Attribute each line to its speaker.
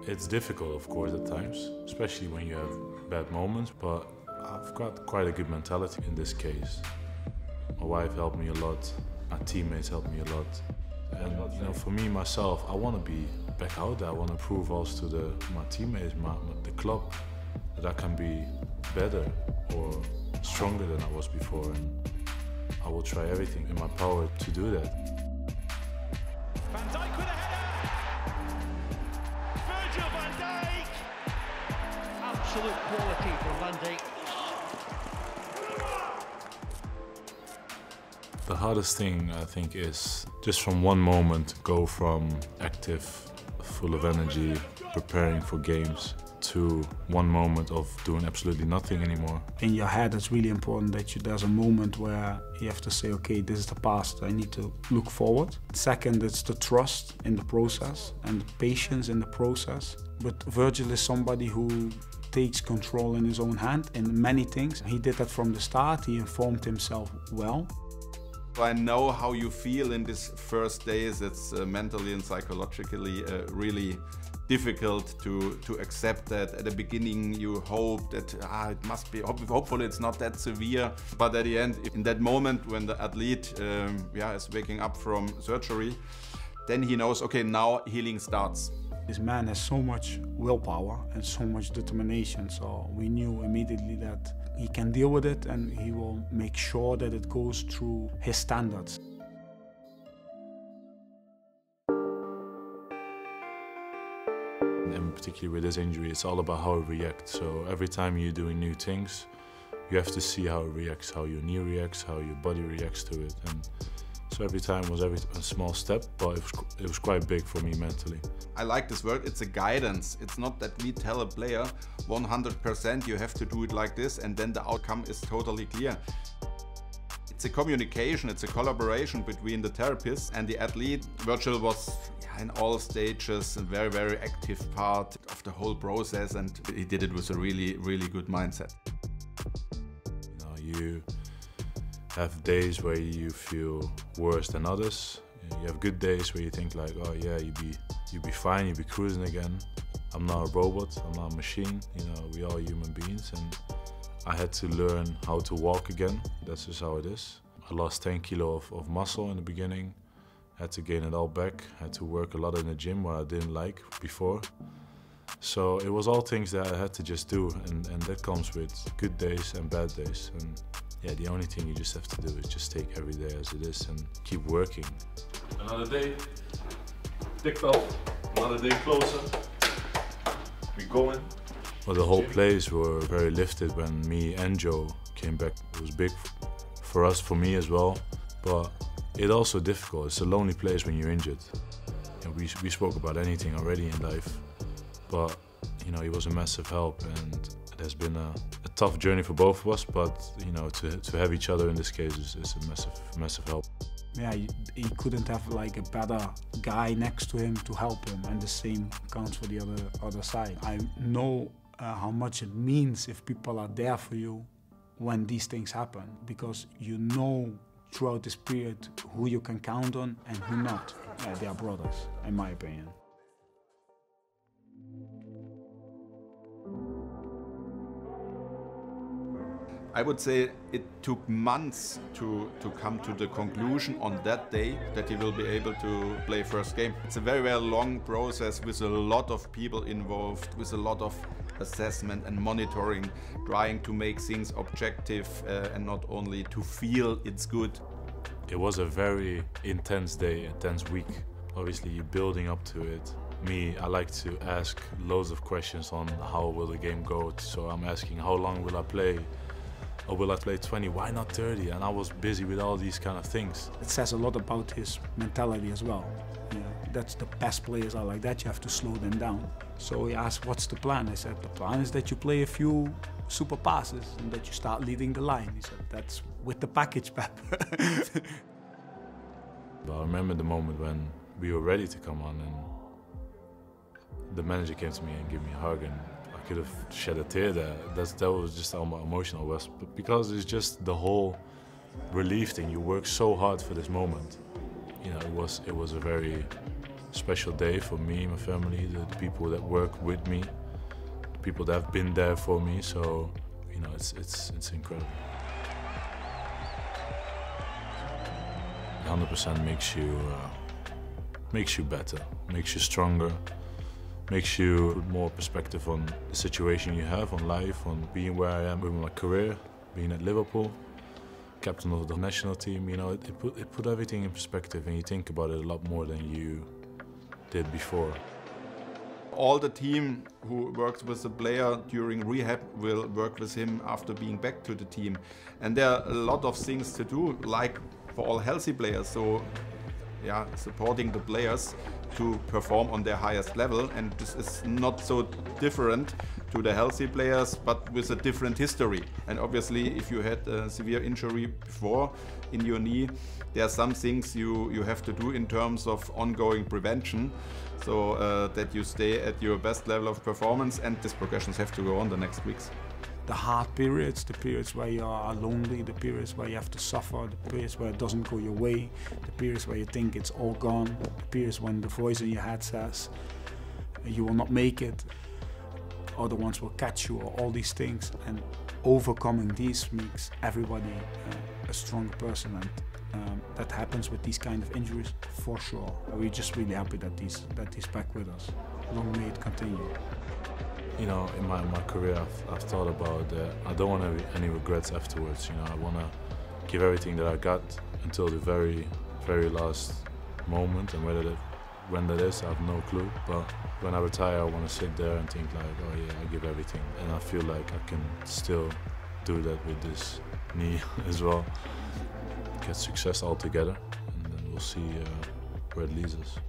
Speaker 1: It's difficult, of course, at times, especially when you have bad moments, but I've got quite a good mentality in this case. My wife helped me a lot, my teammates helped me a lot. And you know, for me, myself, I want to be back out there. I want to prove also to my teammates, the club, that I can be better or stronger than I was before. And I will try everything in my power to do that.
Speaker 2: Van Dijk with a header! Virgil van Dijk!
Speaker 3: Absolute quality from Van Dijk.
Speaker 1: The hardest thing, I think, is just from one moment go from active, full of energy, preparing for games, to one moment of doing absolutely nothing anymore.
Speaker 4: In your head, it's really important that there's a moment where you have to say, okay, this is the past, I need to look forward. Second, it's the trust in the process and the patience in the process. But Virgil is somebody who takes control in his own hand in many things. He did that from the start, he informed himself well.
Speaker 5: I know how you feel in these first days. It's mentally and psychologically really difficult to accept that. At the beginning you hope that it must be, hopefully it's not that severe, but at the end, in that moment when the athlete is waking up from surgery, then he knows, okay, now healing starts.
Speaker 4: This man has so much willpower and so much determination, so we knew immediately that he can deal with it and he will make sure that it goes through his standards.
Speaker 1: And particularly with this injury, it's all about how it reacts. So every time you're doing new things, you have to see how it reacts, how your knee reacts, how your body reacts to it. And so every time was a small step, but it was quite big for me mentally.
Speaker 5: I like this word, it's a guidance. It's not that we tell a player 100% you have to do it like this and then the outcome is totally clear. It's a communication, it's a collaboration between the therapist and the athlete. Virgil was in all stages a very, very active part of the whole process, and he did it with a really, really good mindset.
Speaker 1: You have days where you feel worse than others. You have good days where you think like, oh yeah, you'd be fine, you'd be cruising again. I'm not a robot, I'm not a machine, you know, we are human beings, and I had to learn how to walk again. That's just how it is. I lost 10 kilo of muscle in the beginning, had to gain it all back, had to work a lot in the gym what I didn't like before. So it was all things that I had to just do, and that comes with good days and bad days. And yeah, the only thing you just have to do is just take every day as it is and keep working. Another day ticked off, another day closer. We going. Well, the whole place were very lifted when me and Joe came back. It was big for us, for me as well, but it's also difficult. It's a lonely place when you're injured. You know, we spoke about anything already in life, but you know, he was a massive help, and it has been a tough journey for both of us, but you know, to have each other in this case is a massive help.
Speaker 4: Yeah, he couldn't have like a better guy next to him to help him, and the same counts for the other side. I know how much it means if people are there for you when these things happen, because you know throughout this period who you can count on and who not. They are brothers, in my opinion.
Speaker 5: I would say it took months to come to the conclusion on that day that he will be able to play first game. It's a very, very long process with a lot of people involved, with a lot of assessment and monitoring, trying to make things objective and not only to feel it's good.
Speaker 1: It was a very intense day, intense week. Obviously, you're building up to it. Me, I like to ask loads of questions on how will the game go. So I'm asking, how long will I play? Or will I play 20? Why not 30? And I was busy with all these kind of things.
Speaker 4: It says a lot about his mentality as well. You know, that's the best players are like that. You have to slow them down. So he asked, what's the plan? I said, the plan is that you play a few super passes and that you start leading the line. He said, that's with the package, Pep.
Speaker 1: I remember the moment when we were ready to come on, and the manager came to me and gave me a hug, and I could have shed a tear there. That was just how emotional it was, but because it's just the whole relief thing. You work so hard for this moment. You know, it was a very special day for me, my family, the people that work with me, the people that have been there for me. So, you know, it's incredible. 100% makes you better, makes you stronger, makes you put more perspective on the situation you have, on life, on being where I am with my career, being at Liverpool, captain of the national team. You know, it put everything in perspective, and you think about it a lot more than you did before.
Speaker 5: All the team who works with the player during rehab will work with him after being back to the team. And there are a lot of things to do, like for all healthy players. So, yeah, supporting the players to perform on their highest level. And this is not so different to the healthy players, but with a different history. And obviously, if you had a severe injury before in your knee, there are some things you have to do in terms of ongoing prevention, so that you stay at your best level of performance, and these progressions have to go on the next weeks.
Speaker 4: The hard periods, the periods where you are lonely, the periods where you have to suffer, the periods where it doesn't go your way, the periods where you think it's all gone, the periods when the voice in your head says you will not make it, other ones will catch you, or all these things. And overcoming these makes everybody a stronger person, and that happens with these kind of injuries for sure. We're just really happy that he's back with us. Long may it continue.
Speaker 1: You know, in my career, I've thought about that. I don't want any regrets afterwards. You know, I want to give everything that I got until the very, very last moment, and when that is, I have no clue. But when I retire, I want to sit there and think like, oh yeah, I give everything, and I feel like I can still do that with this knee as well. Get success all together, and then we'll see where it leads us.